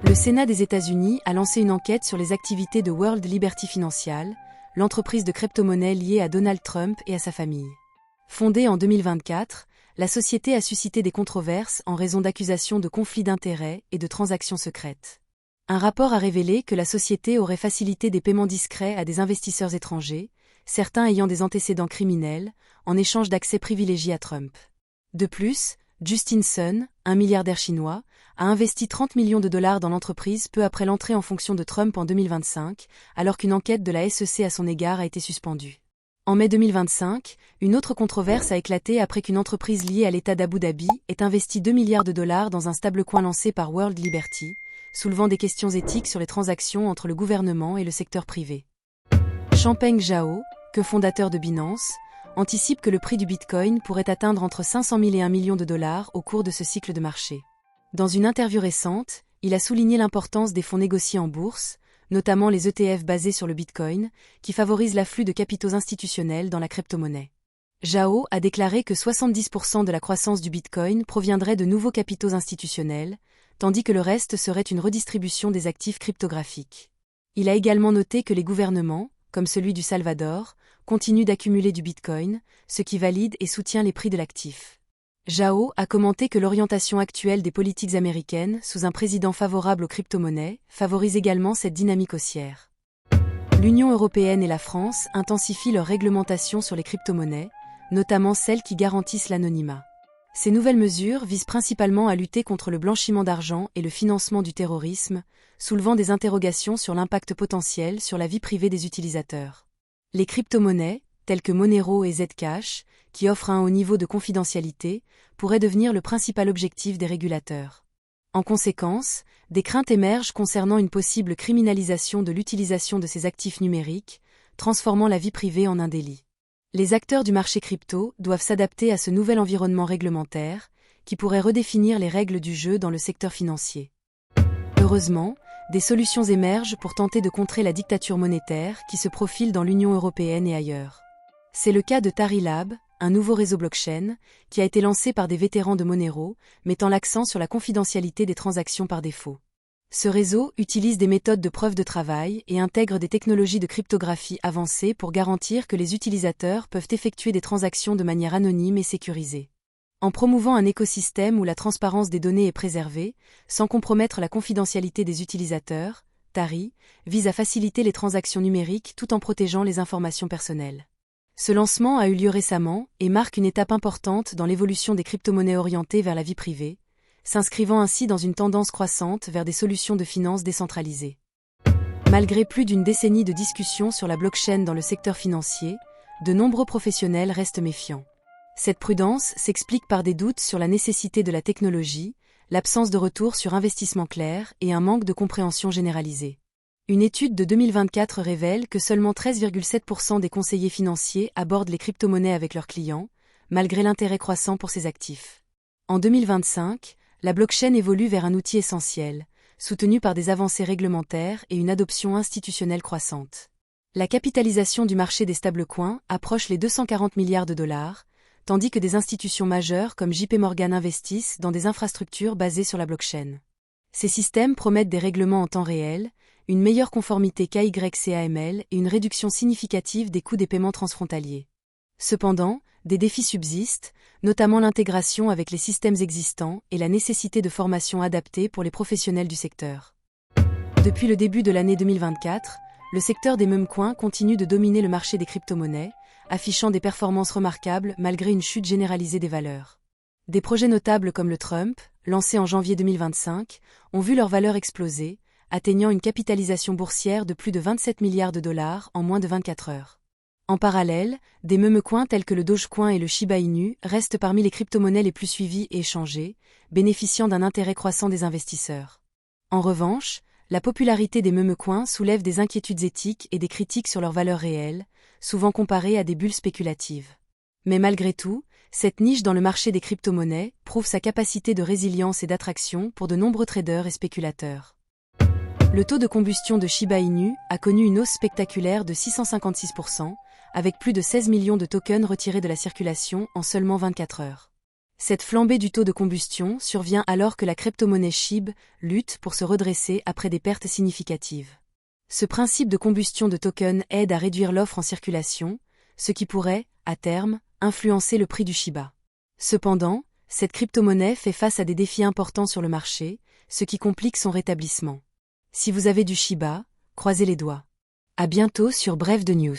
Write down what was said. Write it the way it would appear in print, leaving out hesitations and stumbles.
Le Sénat des États-Unis a lancé une enquête sur les activités de World Liberty Financial, l'entreprise de crypto-monnaie liée à Donald Trump et à sa famille. Fondée en 2024, la société a suscité des controverses en raison d'accusations de conflits d'intérêts et de transactions secrètes. Un rapport a révélé que la société aurait facilité des paiements discrets à des investisseurs étrangers, certains ayant des antécédents criminels, en échange d'accès privilégié à Trump. De plus, Justin Sun, un milliardaire chinois, a investi 30 millions de dollars dans l'entreprise peu après l'entrée en fonction de Trump en 2025, alors qu'une enquête de la SEC à son égard a été suspendue. En mai 2025, une autre controverse a éclaté après qu'une entreprise liée à l'État d'Abu Dhabi ait investi 2 milliards de dollars dans un stablecoin lancé par World Liberty, soulevant des questions éthiques sur les transactions entre le gouvernement et le secteur privé. Changpeng Zhao, cofondateur de Binance, anticipe que le prix du Bitcoin pourrait atteindre entre 500 000 et 1 million de dollars au cours de ce cycle de marché. Dans une interview récente, il a souligné l'importance des fonds négociés en bourse, notamment les ETF basés sur le Bitcoin, qui favorisent l'afflux de capitaux institutionnels dans la crypto-monnaie. Zhao a déclaré que 70% de la croissance du Bitcoin proviendrait de nouveaux capitaux institutionnels, tandis que le reste serait une redistribution des actifs cryptographiques. Il a également noté que les gouvernements, comme celui du Salvador, continuent d'accumuler du Bitcoin, ce qui valide et soutient les prix de l'actif. Zhao a commenté que l'orientation actuelle des politiques américaines sous un président favorable aux crypto-monnaies favorise également cette dynamique haussière. L'Union européenne et la France intensifient leur réglementation sur les crypto-monnaies, notamment celles qui garantissent l'anonymat. Ces nouvelles mesures visent principalement à lutter contre le blanchiment d'argent et le financement du terrorisme, soulevant des interrogations sur l'impact potentiel sur la vie privée des utilisateurs. Les crypto-monnaies, telles que Monero et Zcash, qui offrent un haut niveau de confidentialité, pourraient devenir le principal objectif des régulateurs. En conséquence, des craintes émergent concernant une possible criminalisation de l'utilisation de ces actifs numériques, transformant la vie privée en un délit. Les acteurs du marché crypto doivent s'adapter à ce nouvel environnement réglementaire, qui pourrait redéfinir les règles du jeu dans le secteur financier. Heureusement, des solutions émergent pour tenter de contrer la dictature monétaire qui se profile dans l'Union européenne et ailleurs. C'est le cas de Tari Lab, un nouveau réseau blockchain, qui a été lancé par des vétérans de Monero, mettant l'accent sur la confidentialité des transactions par défaut. Ce réseau utilise des méthodes de preuve de travail et intègre des technologies de cryptographie avancées pour garantir que les utilisateurs peuvent effectuer des transactions de manière anonyme et sécurisée. En promouvant un écosystème où la transparence des données est préservée, sans compromettre la confidentialité des utilisateurs, Tari vise à faciliter les transactions numériques tout en protégeant les informations personnelles. Ce lancement a eu lieu récemment et marque une étape importante dans l'évolution des crypto-monnaies orientées vers la vie privée, s'inscrivant ainsi dans une tendance croissante vers des solutions de finance décentralisées. Malgré plus d'une décennie de discussions sur la blockchain dans le secteur financier, de nombreux professionnels restent méfiants. Cette prudence s'explique par des doutes sur la nécessité de la technologie, l'absence de retour sur investissement clair et un manque de compréhension généralisée. Une étude de 2024 révèle que seulement 13,7% des conseillers financiers abordent les crypto-monnaies avec leurs clients, malgré l'intérêt croissant pour ces actifs. En 2025, la blockchain évolue vers un outil essentiel, soutenu par des avancées réglementaires et une adoption institutionnelle croissante. La capitalisation du marché des stablecoins approche les 240 milliards de dollars, tandis que des institutions majeures comme JP Morgan investissent dans des infrastructures basées sur la blockchain. Ces systèmes promettent des règlements en temps réel, une meilleure conformité KYC-AML et une réduction significative des coûts des paiements transfrontaliers. Cependant, des défis subsistent, notamment l'intégration avec les systèmes existants et la nécessité de formation adaptée pour les professionnels du secteur. Depuis le début de l'année 2024, le secteur des meme-coins continue de dominer le marché des crypto-monnaies, affichant des performances remarquables malgré une chute généralisée des valeurs. Des projets notables comme le Trump, lancé en janvier 2025, ont vu leur valeur exploser, atteignant une capitalisation boursière de plus de 27 milliards de dollars en moins de 24 heures. En parallèle, des meme-coins tels que le Dogecoin et le Shiba Inu restent parmi les crypto-monnaies les plus suivies et échangées, bénéficiant d'un intérêt croissant des investisseurs. En revanche, la popularité des meme-coins soulève des inquiétudes éthiques et des critiques sur leur valeur réelle, souvent comparées à des bulles spéculatives. Mais malgré tout, cette niche dans le marché des crypto-monnaies prouve sa capacité de résilience et d'attraction pour de nombreux traders et spéculateurs. Le taux de combustion de Shiba Inu a connu une hausse spectaculaire de 656%, avec plus de 16 millions de tokens retirés de la circulation en seulement 24 heures. Cette flambée du taux de combustion survient alors que la crypto-monnaie SHIB lutte pour se redresser après des pertes significatives. Ce principe de combustion de tokens aide à réduire l'offre en circulation, ce qui pourrait, à terme, influencer le prix du Shiba. Cependant, cette crypto-monnaie fait face à des défis importants sur le marché, ce qui complique son rétablissement. Si vous avez du Shiba, croisez les doigts. À bientôt sur Bref de News.